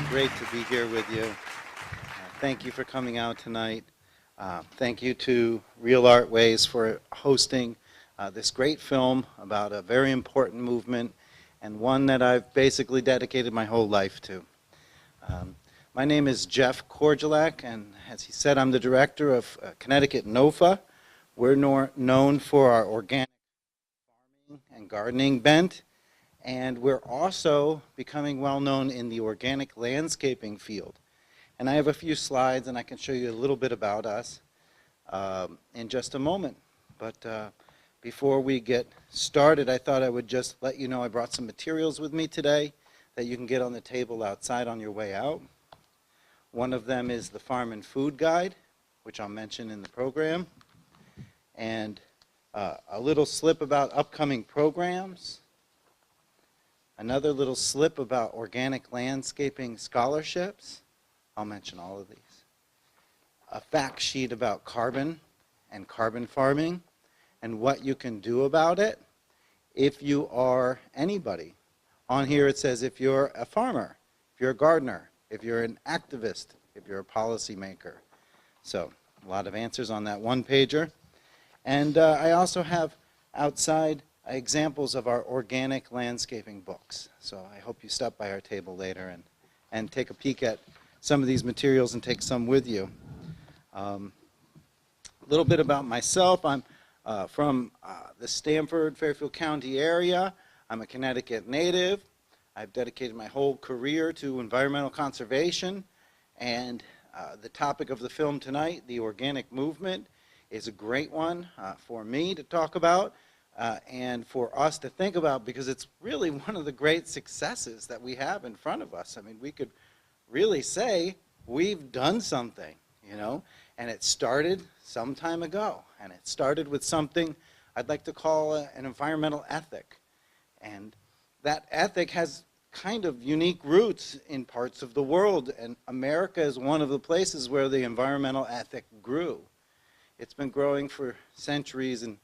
Great to be here with you. Thank you for coming out tonight. Thank you to Real Art Ways for hosting this great film about a very important movement and one that I've basically dedicated my whole life to. My name is Jeff Korjulak, and as he said, I'm the director of Connecticut NOFA. We're known for our organic farming and gardening bent, and we're also becoming well known in the organic landscaping field. And I have a few slides, and I can show you a little bit about us in just a moment. But before we get started, I thought I would just let you know I brought some materials with me today that you can get on the table outside on your way out. One of them is the Farm and Food Guide, which I'll mention in the program, and a little slip about upcoming programs, another little slip about organic landscaping scholarships. I'll mention all of these. A fact sheet about carbon and carbon farming and what you can do about it if you are anybody. On here it says if you're a farmer, if you're a gardener, if you're an activist, if you're a policymaker. So a lot of answers on that one pager. And I also have outside examples of our organic landscaping books. So I hope you stop by our table later and take a peek at some of these materials and take some with you. A little bit about myself. I'm from the Stamford, Fairfield County area. I'm a Connecticut native. I've dedicated my whole career to environmental conservation, and the topic of the film tonight, the organic movement, is a great one for me to talk about and for us to think about, because it's really one of the great successes that we have in front of us. I mean, we could really say we've done something, you know, and it started some time ago, and it started with something I'd like to call an environmental ethic. And that ethic has kind of unique roots in parts of the world, and America is one of the places where the environmental ethic grew. It's been growing for centuries in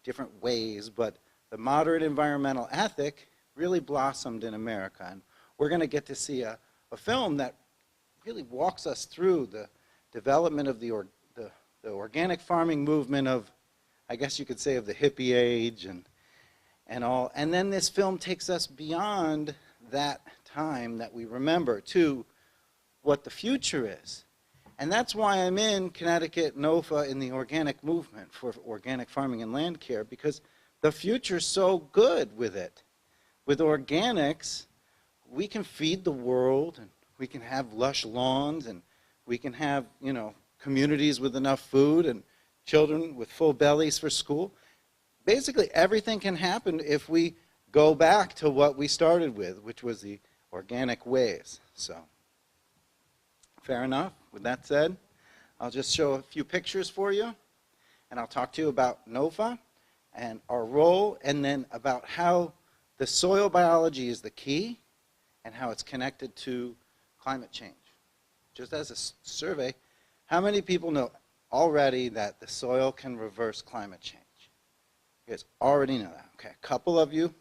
different ways, but the moderate environmental ethic really blossomed in America. And we're going to get to see a film that really walks us through the development of the organic farming movement of, I guess you could say, of the hippie age and all. And then this film takes us beyond that time that we remember to what the future is. And that's why I'm in Connecticut NOFA in the organic movement for organic farming and land care, because the future's so good with it. With organics, we can feed the world, and we can have lush lawns, and we can have, you know, communities with enough food and children with full bellies for school. Basically, everything can happen if we go back to what we started with, which was the organic ways. So, fair enough. With that said, I'll just show a few pictures for you, and I'll talk to you about NOFA and our role, and then about how the soil biology is the key and how it's connected to climate change. Just as a survey, how many people know already that the soil can reverse climate change? You guys already know that. Okay, a couple of you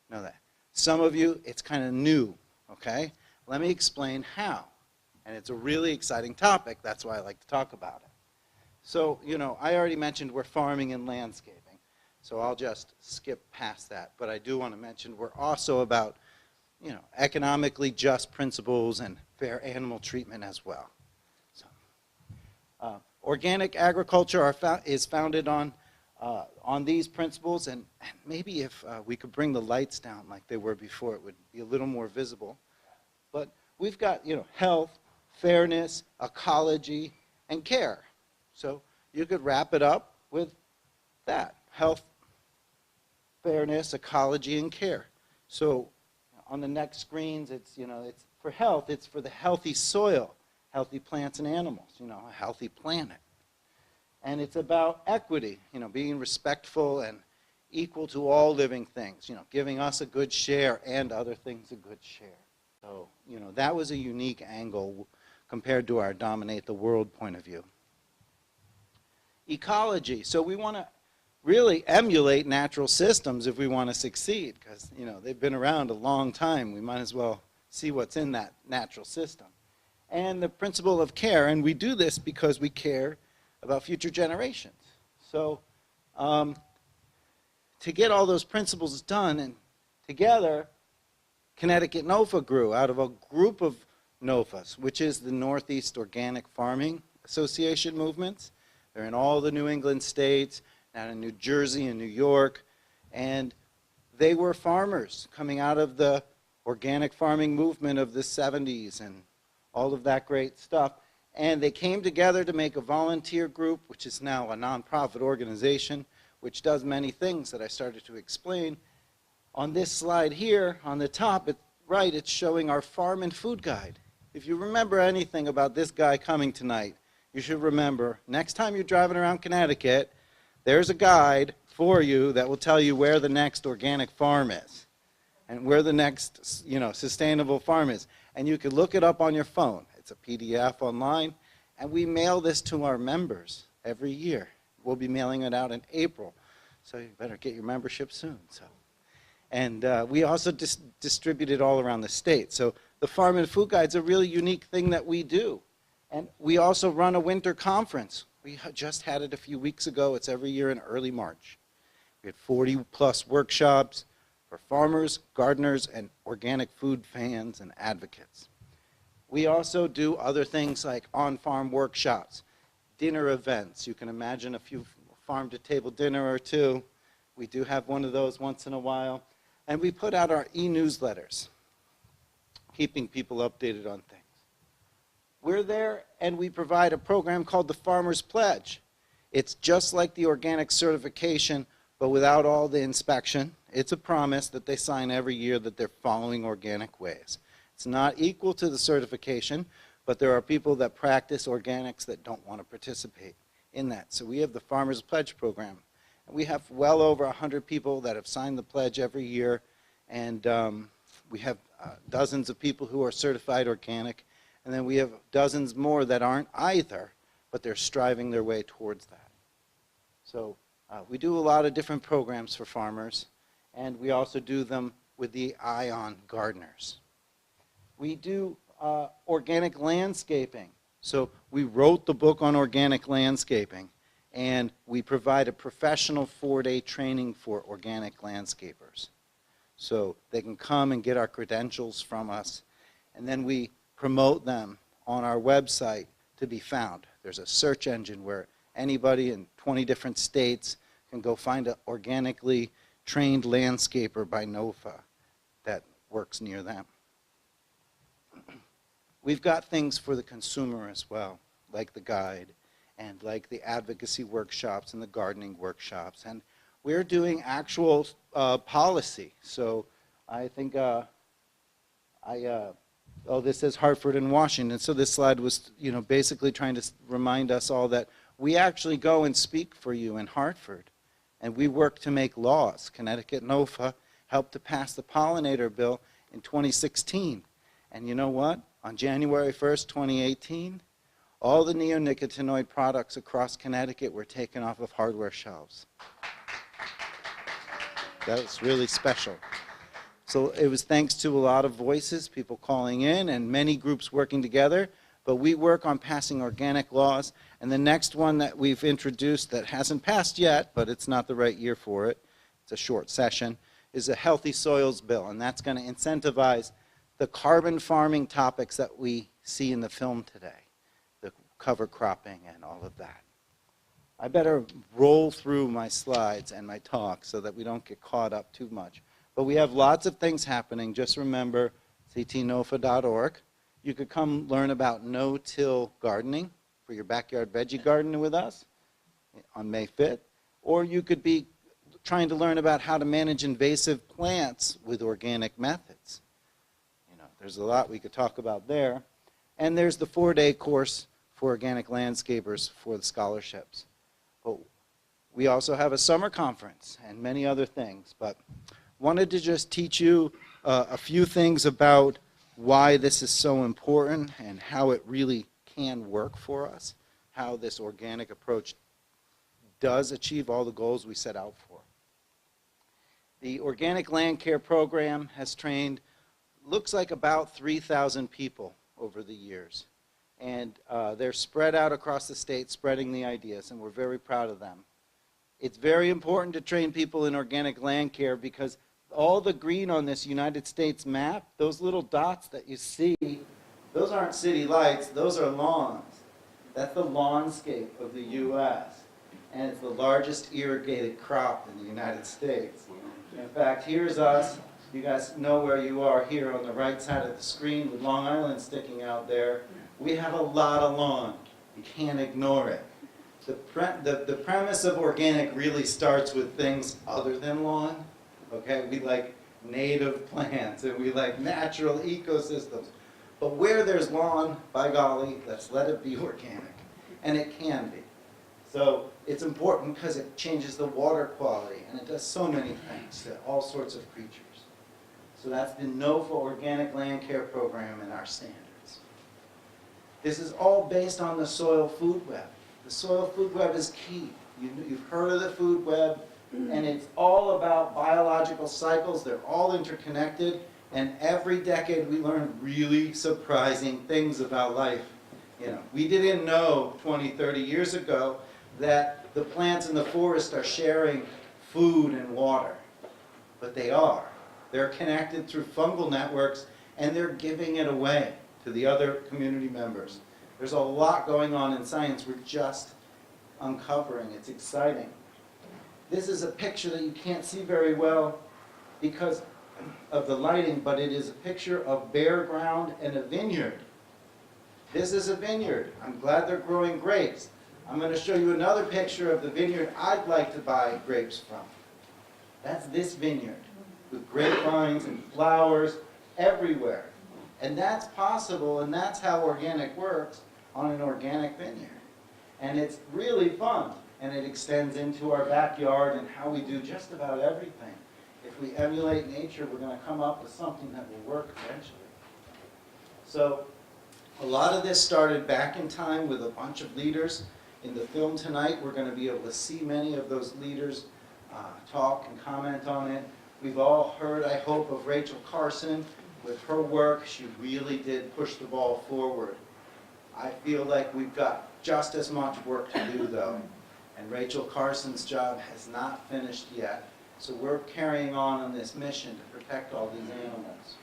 know that. Some of you, it's kind of new, okay? Let me explain how. And it's a really exciting topic. That's why I like to talk about it. So, you know, I already mentioned we're farming and landscaping. So I'll just skip past that. But I do want to mention we're also about, you know, economically just principles and fair animal treatment as well. So, organic agriculture is founded on these principles, and maybe if we could bring the lights down like they were before, it would be a little more visible. But we've got, you know, health, fairness, ecology, and care. So you could wrap it up with that: health, fairness, ecology, and care. So on the next screens, it's, you know, it's for health, it's for the healthy soil, healthy plants and animals, you know, a healthy planet. And it's about equity, you know, being respectful and equal to all living things, you know, giving us a good share and other things a good share. So, you know, that was a unique angle compared to our dominate the world point of view. Ecology. So we want to really emulate natural systems if we want to succeed, because, you know, they've been around a long time. We might as well see what's in that natural system. And the principle of care, and we do this because we care about future generations. So to get all those principles done and together, Connecticut NOFA grew out of a group of NOFAs, which is the Northeast Organic Farming Association movements. They're in all the New England states, down in New Jersey and New York, and they were farmers coming out of the organic farming movement of the 70s and all of that great stuff. And they came together to make a volunteer group, which is now a nonprofit organization, which does many things that I started to explain. On this slide here, on the top, right, it's showing our farm and food guide. If you remember anything about this guy coming tonight, you should remember, next time you're driving around Connecticut, there's a guide for you that will tell you where the next organic farm is and where the next, sustainable farm is. And you can look it up on your phone. It's a PDF online, and we mail this to our members every year. We'll be mailing it out in April, so you better get your membership soon. And we also distribute it all around the state. So the Farm and Food Guide is a really unique thing that we do. And we also run a winter conference. We just had it a few weeks ago. It's every year in early March. We had 40+ workshops for farmers, gardeners, and organic food fans and advocates. We also do other things like on-farm workshops, dinner events. You can imagine a few farm-to-table dinner or two. We do have one of those once in a while. And we put out our e-newsletters, keeping people updated on things. We're there, and we provide a program called the Farmer's Pledge. It's just like the organic certification, but without all the inspection. It's a promise that they sign every year that they're following organic ways. It's not equal to the certification, but there are people that practice organics that don't want to participate in that. So we have the Farmer's Pledge program. We have well over 100 people that have signed the pledge every year, and we have dozens of people who are certified organic, and then we have dozens more that aren't either, but they're striving their way towards that. So we do a lot of different programs for farmers, and we also do them with the eye on gardeners. We do organic landscaping. So we wrote the book on organic landscaping, and we provide a professional 4-day training for organic landscapers. So they can come and get our credentials from us, and then we promote them on our website to be found. There's a search engine where anybody in 20 different states can go find an organically trained landscaper by NOFA that works near them. We've got things for the consumer as well, like the guide, and like the advocacy workshops and the gardening workshops. And we're doing actual policy. So I think, this says Hartford and Washington. So this slide was, basically trying to remind us all that we actually go and speak for you in Hartford. And we work to make laws. Connecticut NOFA helped to pass the pollinator bill in 2016. And you know what? On January 1st, 2018, all the neonicotinoid products across Connecticut were taken off of hardware shelves. That was really special. So it was thanks to a lot of voices, people calling in, and many groups working together. But we work on passing organic laws. And the next one that we've introduced that hasn't passed yet, but it's not the right year for it, it's a short session, is a Healthy Soils Bill. And that's going to incentivize the carbon farming topics that we see in the film today. The cover cropping and all of that. I better roll through my slides and my talk so that we don't get caught up too much. But we have lots of things happening. Just remember ctnofa.org. You could come learn about no-till gardening for your backyard veggie garden with us on May 5th. Or you could be trying to learn about how to manage invasive plants with organic methods. There's a lot we could talk about there. And there's the 4-day course for organic landscapers for the scholarships. But we also have a summer conference and many other things. But wanted to just teach you a few things about why this is so important and how it really can work for us, how this organic approach does achieve all the goals we set out for. The Organic Land Care Program has trained looks like about 3,000 people over the years. And they're spread out across the state, spreading the ideas, and we're very proud of them. It's very important to train people in organic land care because all the green on this United States map, those little dots that you see, those aren't city lights, those are lawns. That's the lawnscape of the U.S. And it's the largest irrigated crop in the United States. In fact, here's us. You guys know where you are here on the right side of the screen with Long Island sticking out there. We have a lot of lawn. You can't ignore it. The premise of organic really starts with things other than lawn. Okay, we like native plants and we like natural ecosystems. But where there's lawn, by golly, let's let it be organic. And it can be. So it's important because it changes the water quality and it does so many things to all sorts of creatures. So that's the NOFA Organic Land Care Program and our standards. This is all based on the soil food web. The soil food web is key. You've heard of the food web, and it's all about biological cycles. They're all interconnected, and every decade we learn really surprising things about life. You know, we didn't know 20, 30 years ago that the plants in the forest are sharing food and water, but they are. They're connected through fungal networks, and they're giving it away to the other community members. There's a lot going on in science we're just uncovering. It's exciting. This is a picture that you can't see very well because of the lighting, but it is a picture of bare ground and a vineyard. This is a vineyard. I'm glad they're growing grapes. I'm going to show you another picture of the vineyard I'd like to buy grapes from. That's this vineyard with grapevines and flowers everywhere. And that's possible, and that's how organic works on an organic vineyard. And it's really fun, and it extends into our backyard and how we do just about everything. If we emulate nature, we're going to come up with something that will work eventually. So a lot of this started back in time with a bunch of leaders. In the film tonight, we're going to be able to see many of those leaders talk and comment on it. We've all heard, I hope, of Rachel Carson. With her work, she really did push the ball forward. I feel like we've got just as much work to do, though. And Rachel Carson's job has not finished yet. So we're carrying on this mission to protect all these animals.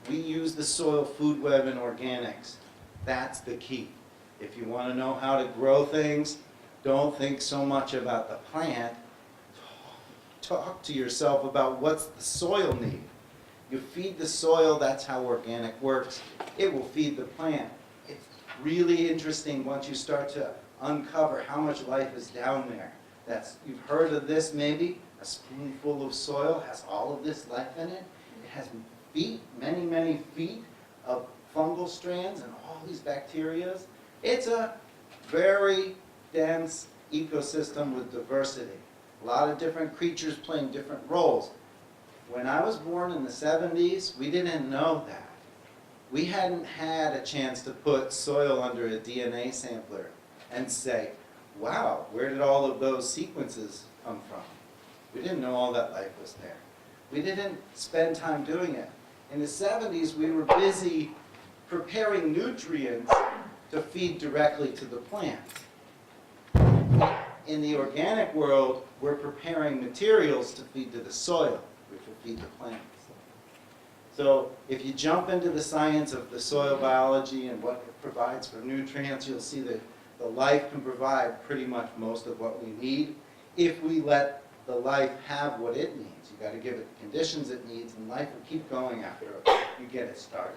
We use the soil food web in organics. That's the key. If you want to know how to grow things, don't think so much about the plant. Talk to yourself about what's the soil need. You feed the soil, that's how organic works. It will feed the plant. It's really interesting once you start to uncover how much life is down there. You've heard of this maybe? A spoonful of soil has all of this life in it. It has feet, many, many feet of fungal strands and all these bacteria. It's a very dense ecosystem with diversity. A lot of different creatures playing different roles. When I was born in the 70s, we didn't know that. We hadn't had a chance to put soil under a DNA sampler and say, wow, where did all of those sequences come from? We didn't know all that life was there. We didn't spend time doing it. In the 70s, we were busy preparing nutrients to feed directly to the plants. In the organic world, we're preparing materials to feed to the soil, which will feed the plants. So if you jump into the science of the soil biology and what it provides for nutrients, you'll see that the life can provide pretty much most of what we need if we let the life have what it needs. You've got to give it the conditions it needs, and life will keep going after you get it started.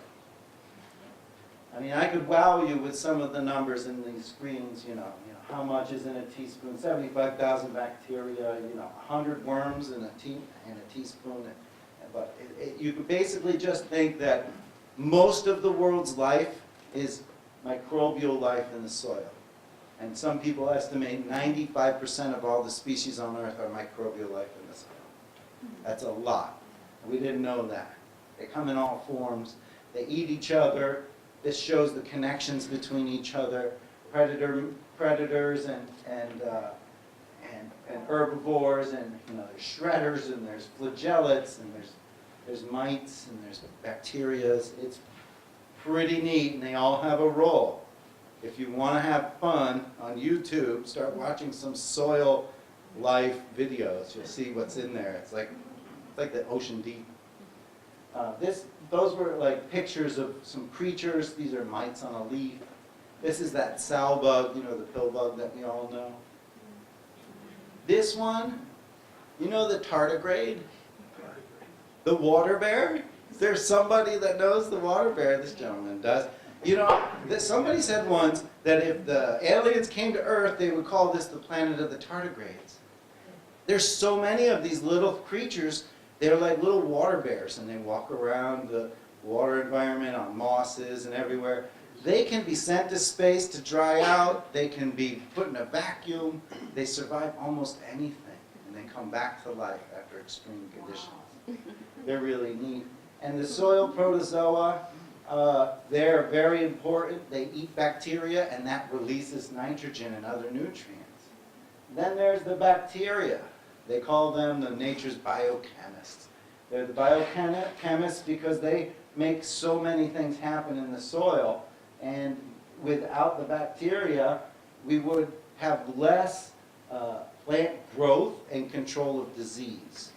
I mean, I could wow you with some of the numbers in these screens, you know, how much is in a teaspoon, 75,000 bacteria, 100 worms in a teaspoon. But you could basically just think that most of the world's life is microbial life in the soil. And some people estimate 95% of all the species on Earth are microbial life in the soil. That's a lot. We didn't know that. They come in all forms. They eat each other. This shows the connections between each other. Predators and herbivores, and there's shredders, and there's flagellates, and there's There's mites and there's bacteria. It's pretty neat, and they all have a role. If you want to have fun on YouTube, start watching some soil life videos. You'll see what's in there. It's like the ocean deep. Those were like pictures of some creatures. These are mites on a leaf. This is that sow bug, you know, the pill bug that we all know. This one, you know the tardigrade? The water bear? Is there somebody that knows the water bear? This gentleman does. You know, somebody said once that if the aliens came to Earth, they would call this the planet of the tardigrades. There's so many of these little creatures. They're like little water bears, and they walk around the water environment on mosses and everywhere. They can be sent to space to dry out. They can be put in a vacuum. They survive almost anything, and they come back to life after extreme conditions. They're really neat. And the soil protozoa, they're very important. They eat bacteria, and that releases nitrogen and other nutrients. Then there's the bacteria. They call them the nature's biochemists. They're the biochemists because they make so many things happen in the soil. And without the bacteria, we would have less plant growth and control of disease,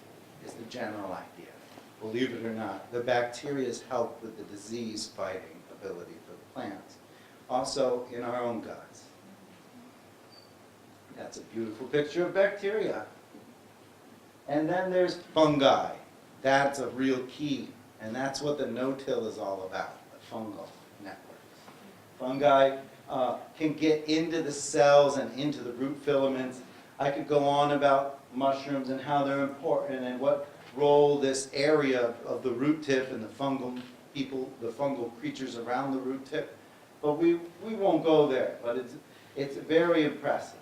is the general idea. Believe it or not, the bacteria's help with the disease-fighting ability for the plants. Also in our own guts. That's a beautiful picture of bacteria. And then there's fungi. That's a real key. And that's what the no-till is all about, the fungal networks. Fungi can get into the cells and into the root filaments. I could go on about mushrooms and how they're important and what role this area of the root tip and the fungal creatures around the root tip. But we won't go there, but it's very impressive.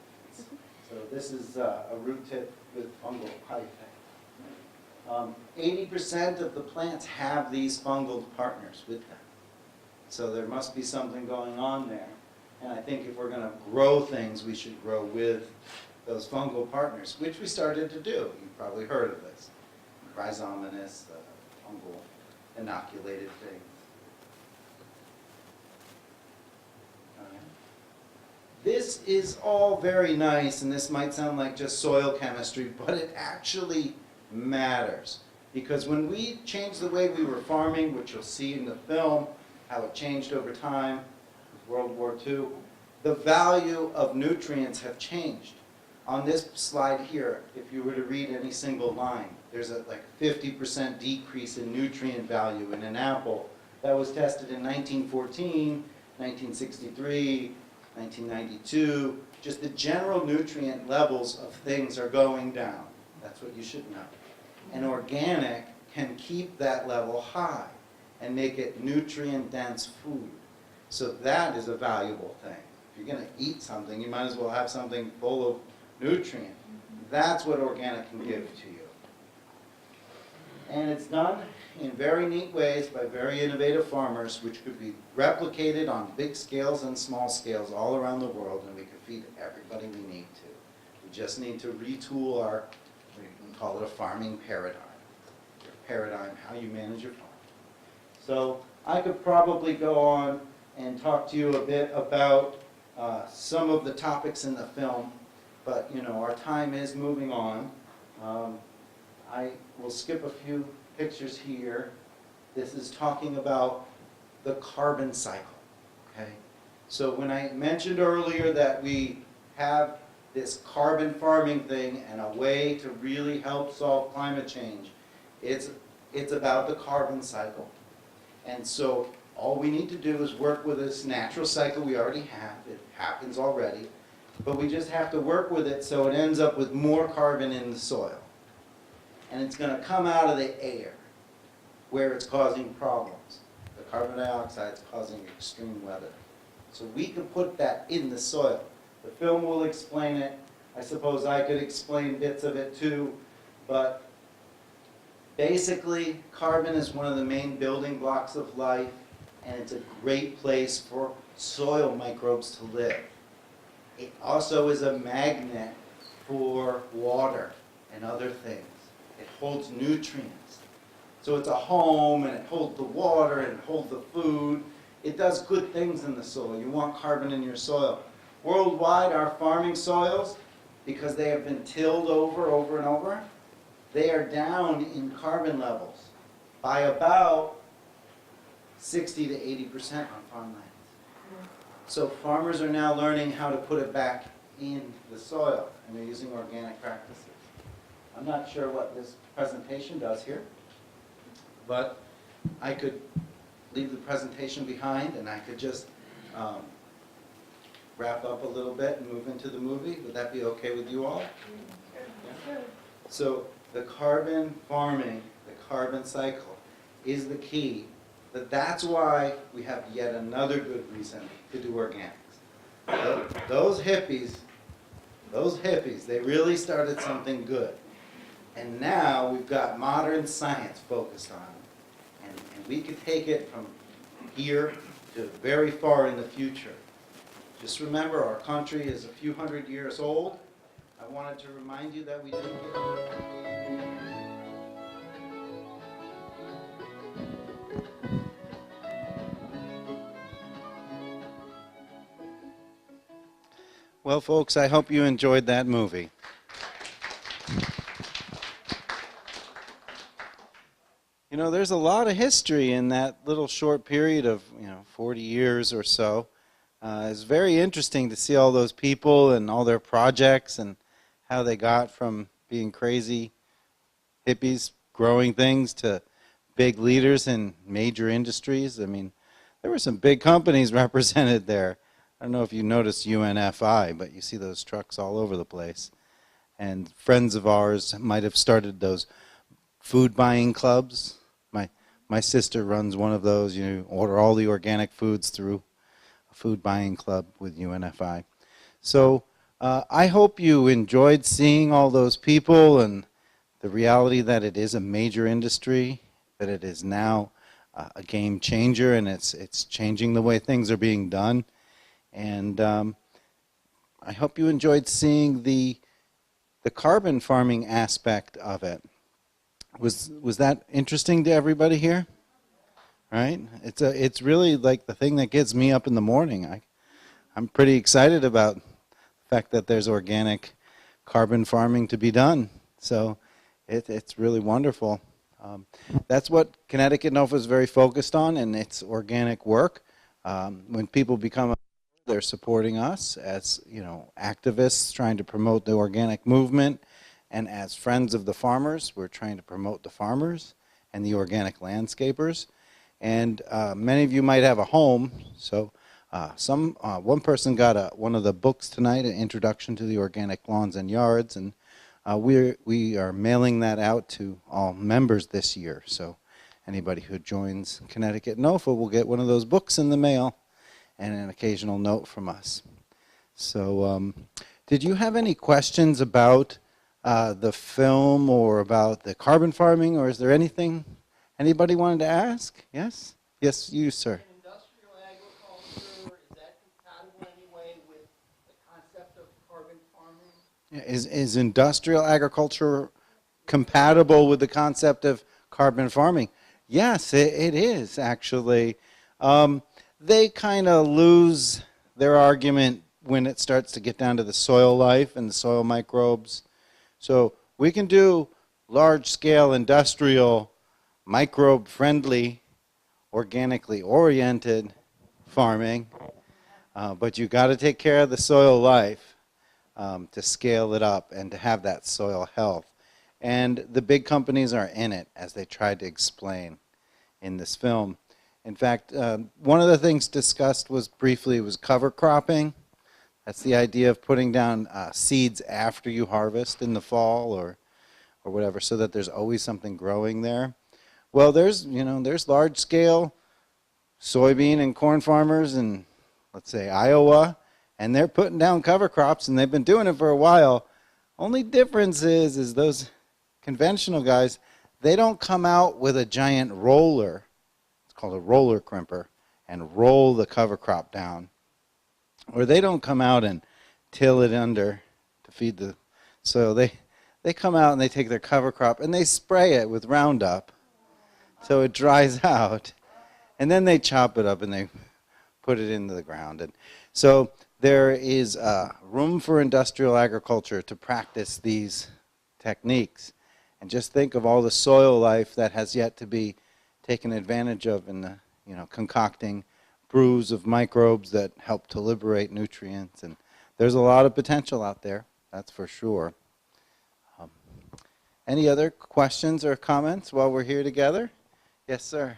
So this is a root tip with fungal hyphae. 80% of the plants have these fungal partners with them. So there must be something going on there. And I think if we're going to grow things, we should grow with those fungal partners, which we started to do. You've probably heard of this. Rhizominous, fungal inoculated things. This is all very nice, and this might sound like just soil chemistry, but it actually matters. Because when we changed the way we were farming, which you'll see in the film, how it changed over time with World War II, the value of nutrients have changed. On this slide here, if you were to read any single line, there's a 50% decrease in nutrient value in an apple. That was tested in 1914, 1963, 1992. Just the general nutrient levels of things are going down. That's what you should know. And organic can keep that level high and make it nutrient-dense food. So that is a valuable thing. If you're going to eat something, you might as well have something full of nutrient. That's what organic can give to you. And it's done in very neat ways by very innovative farmers, which could be replicated on big scales and small scales all around the world, and we could feed everybody we need to. We just need to retool our, we can call it a farming paradigm. Your paradigm, how you manage your farm. So I could probably go on and talk to you a bit about some of the topics in the film, but you know, our time is moving on. I will skip a few pictures here. This is talking about the carbon cycle, okay? So when I mentioned earlier that we have this carbon farming thing and a way to really help solve climate change, it's about the carbon cycle. And so all we need to do is work with this natural cycle we already have. It happens already. But we just have to work with it so it ends up with more carbon in the soil. And it's going to come out of the air where it's causing problems. The carbon dioxide is causing extreme weather. So we can put that in the soil. The film will explain it. I suppose I could explain bits of it too. But basically, carbon is one of the main building blocks of life, and it's a great place for soil microbes to live. It also is a magnet for water and other things. It holds nutrients. So it's a home, and it holds the water, and it holds the food. It does good things in the soil. You want carbon in your soil. Worldwide, our farming soils, because they have been tilled over and over, they are down in carbon levels by about 60 to 80% on farmlands. So farmers are now learning how to put it back in the soil, and they're using organic practices. I'm not sure what this presentation does here, but I could leave the presentation behind, and I could just wrap up a little bit and move into the movie. Would that be okay with you all? Yeah. So the carbon farming, the carbon cycle, is the key. That's why we have yet another good reason to do organics. Those hippies, they really started something good. And now we've got modern science focused on it. And we could take it from here to very far in the future. Just remember, our country is a few hundred years old. I wanted to remind you that we didn't get... Well, folks, I hope you enjoyed that movie. You know, there's a lot of history in that little short period of, 40 years or so. It's very interesting to see all those people and all their projects and how they got from being crazy hippies growing things to big leaders in major industries. I mean, there were some big companies represented there. I don't know if you noticed UNFI, but you see those trucks all over the place. And friends of ours might have started those food buying clubs. My sister runs one of those. You order all the organic foods through a food buying club with UNFI. So I hope you enjoyed seeing all those people and the reality that it is a major industry, that it is now a game changer, and it's changing the way things are being done. And I hope you enjoyed seeing the carbon farming aspect of it. Was that interesting to everybody here? Right? It's really like the thing that gets me up in the morning. I'm pretty excited about the fact that there's organic carbon farming to be done. So it's really wonderful. That's what Connecticut NOFA is very focused on, and it's organic work. When people become they're supporting us as, activists trying to promote the organic movement, and as friends of the farmers, we're trying to promote the farmers and the organic landscapers. And many of you might have a home, so one person got one of the books tonight, an introduction to the organic lawns and yards, and we are mailing that out to all members this year. So anybody who joins Connecticut NOFA will get one of those books in the mail and an occasional note from us. So did you have any questions about the film or about the carbon farming, or is there anything anybody wanted to ask? Yes? Yes, you, sir. Industrial agriculture, is that compatible in any way with the concept of carbon farming? Yeah, is industrial agriculture compatible with the concept of carbon farming? Yes, it is, actually. They kind of lose their argument when it starts to get down to the soil life and the soil microbes. So we can do large-scale industrial, microbe-friendly, organically oriented farming, but you got to take care of the soil life to scale it up and to have that soil health. And the big companies are in it, as they tried to explain in this film. In fact, one of the things discussed was cover cropping. That's the idea of putting down seeds after you harvest in the fall or whatever, so that there's always something growing there. Well, there's large-scale soybean and corn farmers in, let's say, Iowa, and they're putting down cover crops, and they've been doing it for a while. Only difference is those conventional guys, they don't come out with a giant roller. Called a roller crimper, and roll the cover crop down. Or they don't come out and till it under to feed the soil. They come out and they take their cover crop and they spray it with Roundup, So it dries out, and then they chop it up and they put it into the ground. And so there is room for industrial agriculture to practice these techniques. And just think of all the soil life that has yet to be taken advantage of in the, concocting brews of microbes that help to liberate nutrients. And there's a lot of potential out there, that's for sure. Any other questions or comments while we're here together? Yes, sir.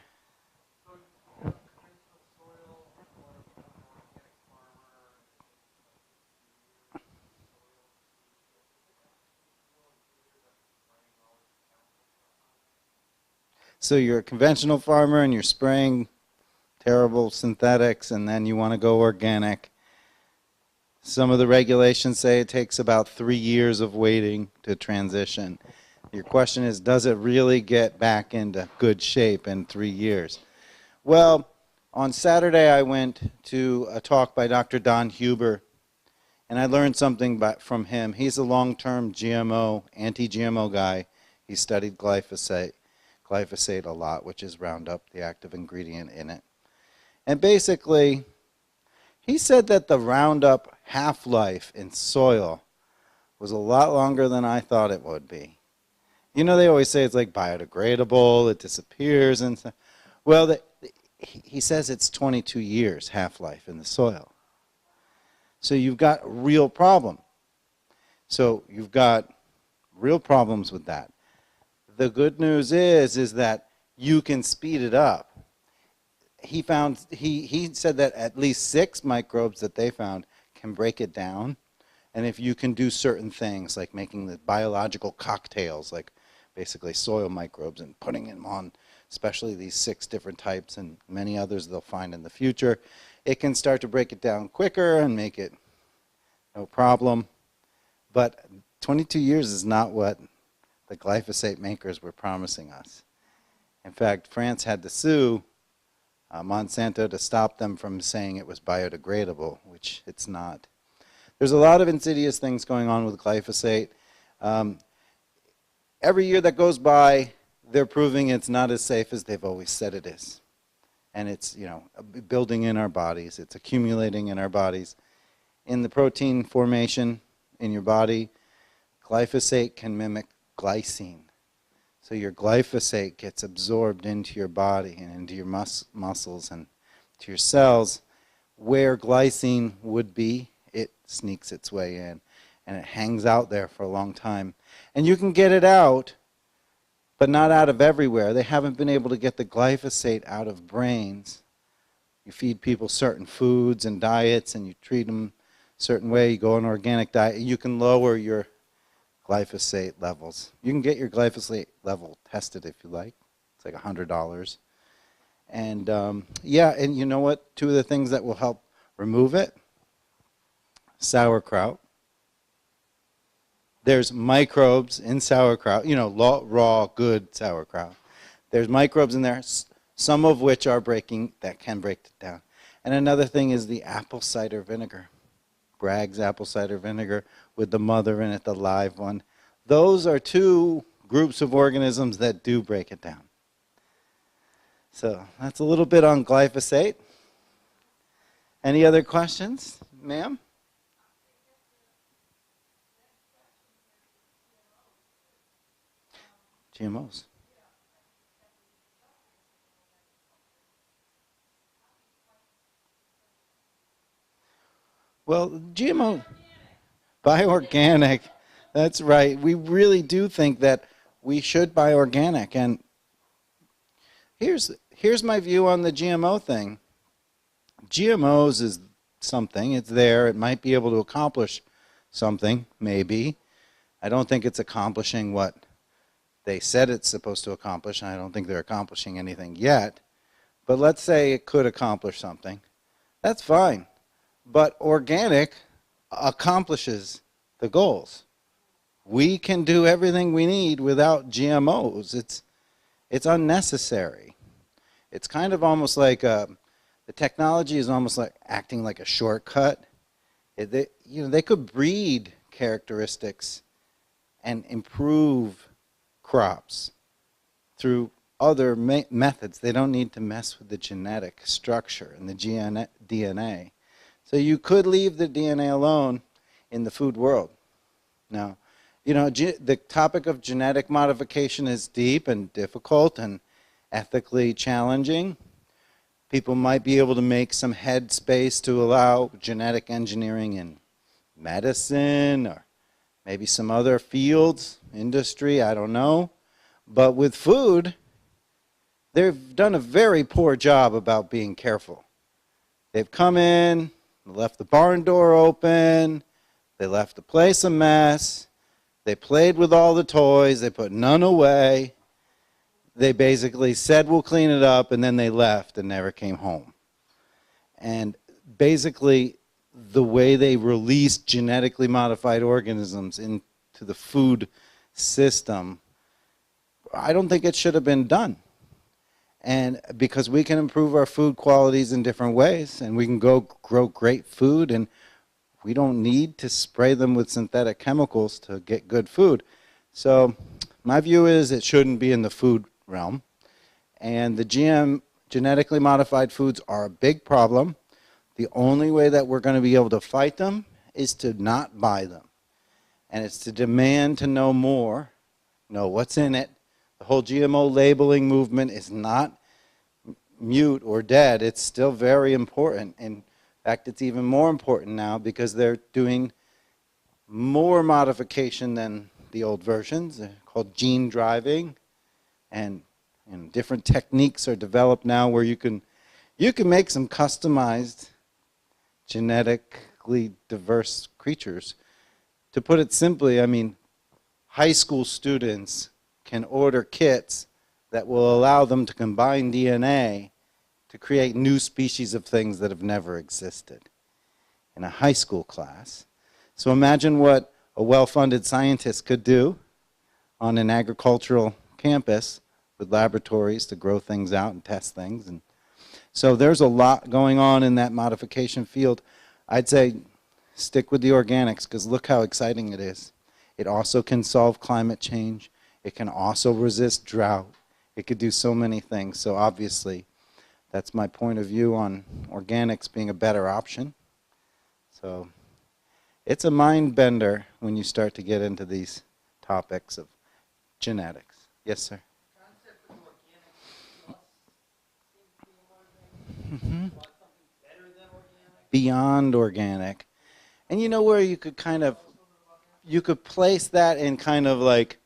So you're a conventional farmer and you're spraying terrible synthetics, and then you want to go organic. Some of the regulations say it takes about 3 years of waiting to transition. Your question is, does it really get back into good shape in 3 years? Well, on Saturday I went to a talk by Dr. Don Huber, and I learned something from him. He's a long-term GMO, anti-GMO guy. He studied glyphosate a lot, which is Roundup, the active ingredient in it. And basically, he said that the Roundup half-life in soil was a lot longer than I thought it would be. They always say it's like biodegradable, it disappears, and so. Well, he says it's 22 years half-life in the soil. So you've got a real problem. So you've got real problems with that. The good news is that you can speed it up. He said that at least 6 microbes that they found can break it down. And if you can do certain things like making the biological cocktails, like basically soil microbes, and putting them on, especially these 6 different types and many others they'll find in the future, it can start to break it down quicker and make it no problem. But 22 years is not what the glyphosate makers were promising us. In fact, France had to sue Monsanto to stop them from saying it was biodegradable, which it's not. There's a lot of insidious things going on with glyphosate. Every year that goes by, they're proving it's not as safe as they've always said it is. And it's, building in our bodies. It's accumulating in our bodies. In the protein formation in your body, glyphosate can mimic glycine. So your glyphosate gets absorbed into your body and into your muscles and to your cells. Where glycine would be, it sneaks its way in. And it hangs out there for a long time. And you can get it out, but not out of everywhere. They haven't been able to get the glyphosate out of brains. You feed people certain foods and diets, and you treat them a certain way. You go on an organic diet. You can lower your glyphosate levels. You can get your glyphosate level tested if you like. It's like $100. And and you know what? 2 of the things that will help remove it, sauerkraut. There's microbes in sauerkraut, raw, good sauerkraut. There's microbes in there, some of which that can break it down. And another thing is the apple cider vinegar. Bragg's apple cider vinegar with the mother in it, the live one. Those are 2 groups of organisms that do break it down. So that's a little bit on glyphosate. Any other questions, ma'am? GMOs. Well, GMO, buy organic. That's right. We really do think that we should buy organic. And here's my view on the GMO thing. GMOs is something. It's there. It might be able to accomplish something, maybe. I don't think it's accomplishing what they said it's supposed to accomplish. I don't think they're accomplishing anything yet. But let's say it could accomplish something. That's fine. But organic accomplishes the goals. We can do everything we need without GMOs. It's unnecessary. It's kind of almost like the technology is almost like acting like a shortcut. They could breed characteristics and improve crops through other methods. They don't need to mess with the genetic structure and the DNA. So you could leave the DNA alone in the food world. Now, the topic of genetic modification is deep and difficult and ethically challenging. People might be able to make some headspace to allow genetic engineering in medicine or maybe some other fields, industry, I don't know. But with food, they've done a very poor job about being careful. They've come in, left the barn door open, they left the place a mess, they played with all the toys, they put none away. They basically said, we'll clean it up, and then they left and never came home. And basically, the way they released genetically modified organisms into the food system, I don't think it should have been done. And because we can improve our food qualities in different ways, and we can go grow great food, and we don't need to spray them with synthetic chemicals to get good food. So my view is it shouldn't be in the food realm. And the GM, genetically modified foods, are a big problem. The only way that we're going to be able to fight them is to not buy them. And it's to demand to know more, know what's in it. The whole GMO labeling movement is not mute or dead. It's still very important. In fact, it's even more important now because they're doing more modification than the old versions. They're called gene driving. And different techniques are developed now where you can make some customized genetically diverse creatures. To put it simply, I mean, high school students can order kits that will allow them to combine DNA to create new species of things that have never existed in a high school class. So imagine what a well-funded scientist could do on an agricultural campus with laboratories to grow things out and test things. And so there's a lot going on in that modification field. I'd say stick with the organics because look how exciting it is. It also can solve climate change. It can also resist drought. It could do so many things. So obviously, that's my point of view on organics being a better option. So it's a mind bender when you start to get into these topics of genetics. Yes, sir? The concept of organic plus seems to be emerging. Want something better than organic? Beyond organic. And you know where you could kind of, you could place that in kind of like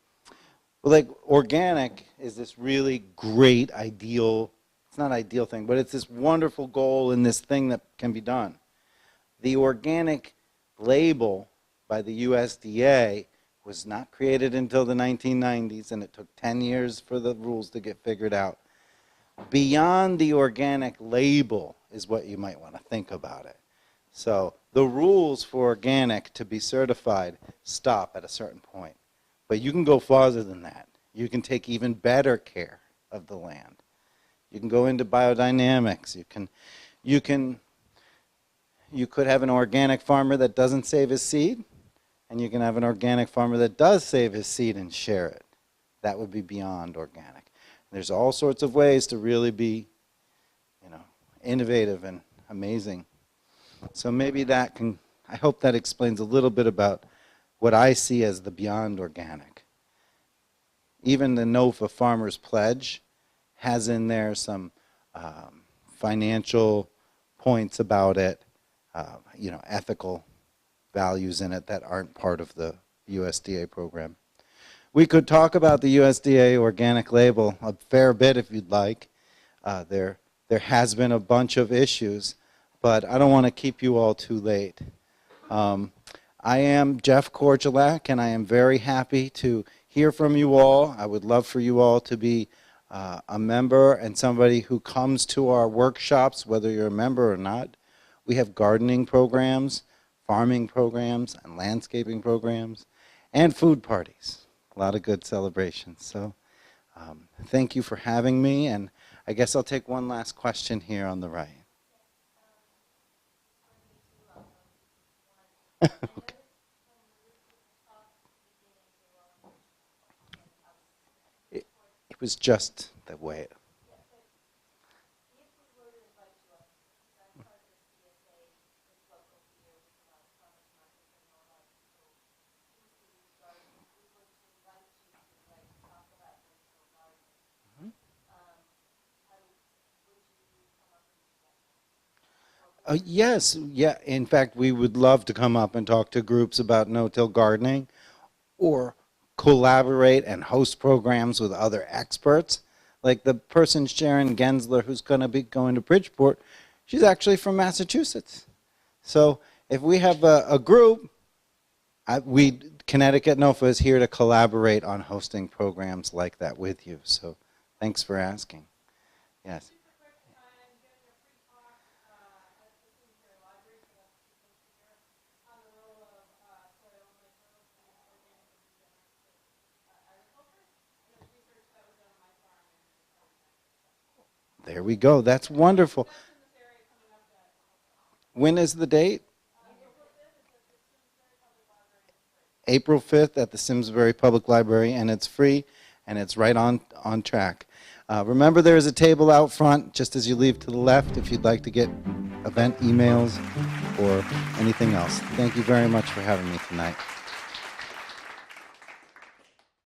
organic is this really great ideal, it's not ideal thing, but it's this wonderful goal and this thing that can be done. The organic label by the USDA was not created until the 1990s, and it took 10 years for the rules to get figured out. Beyond the organic label is what you might want to think about it. So the rules for organic to be certified stop at a certain point. But you can go farther than that. You can take even better care of the land. You can go into biodynamics. You could have an organic farmer that doesn't save his seed, and you can have an organic farmer that does save his seed and share it. That would be beyond organic. There's all sorts of ways to really be, innovative and amazing. So maybe that can, I hope that explains a little bit about what I see as the beyond organic. Even the NOFA Farmers Pledge has in there some financial points about it, ethical values in it that aren't part of the USDA program. We could talk about the USDA organic label a fair bit if you'd like. There has been a bunch of issues, but I don't want to keep you all too late. I am Jeff Korchalak, and I am very happy to hear from you all. I would love for you all to be a member and somebody who comes to our workshops, whether you're a member or not. We have gardening programs, farming programs, and landscaping programs, and food parties. A lot of good celebrations. So thank you for having me, and I guess I'll take one last question here on the right. Okay. was just the way. Yes, yeah. In fact, we would love to come up and talk to groups about no-till gardening or collaborate and host programs with other experts. Like the person Sharon Gensler who's going to be going to Bridgeport, she's actually from Massachusetts. So if we have a group, Connecticut NOFA is here to collaborate on hosting programs like that with you. So thanks for asking. Yes. There we go. That's wonderful. When is the date? April 5th at the Simsbury Public Library, and it's free, and it's right on track. Remember, there is a table out front just as you leave to the left if you'd like to get event emails or anything else. Thank you very much for having me tonight.